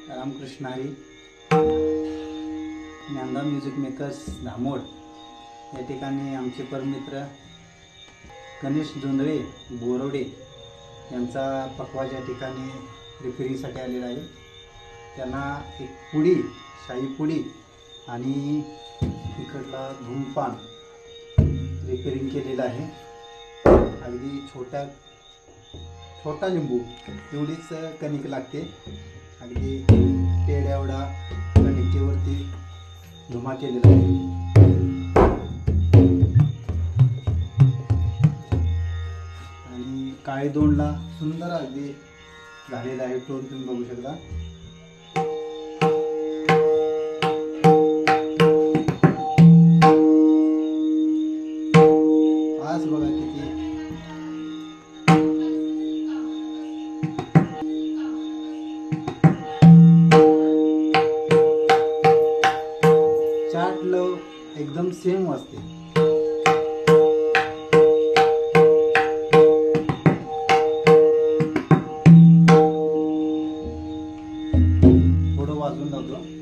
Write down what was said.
Ramakrishna Hari. Dnyanada music makers धामोड या ठिकाणी आमचे परमित्र गणेश जोंधळे बोरवडे यांचा पखवाज या ठिकाणी रिपेरिंगसाठी आलेला आहे. त्यांना एक पुडी, शाही पुडी आणि इकडला धूमपान रिपेरिंग केलेला आहे. अगदी छोटा लिंबू एवढीच कणिक लागते. अगदी पेढ्या एवढा कणिकेवरती धुमा केलेला आहे. आणि काळे दोंडला सुंदर अगदी झालेला आहे. टोन तुम्ही बघू शकता. आज बघा किती चाट लव एकदम सेम वाजते. थोडं वाजवून लावतो.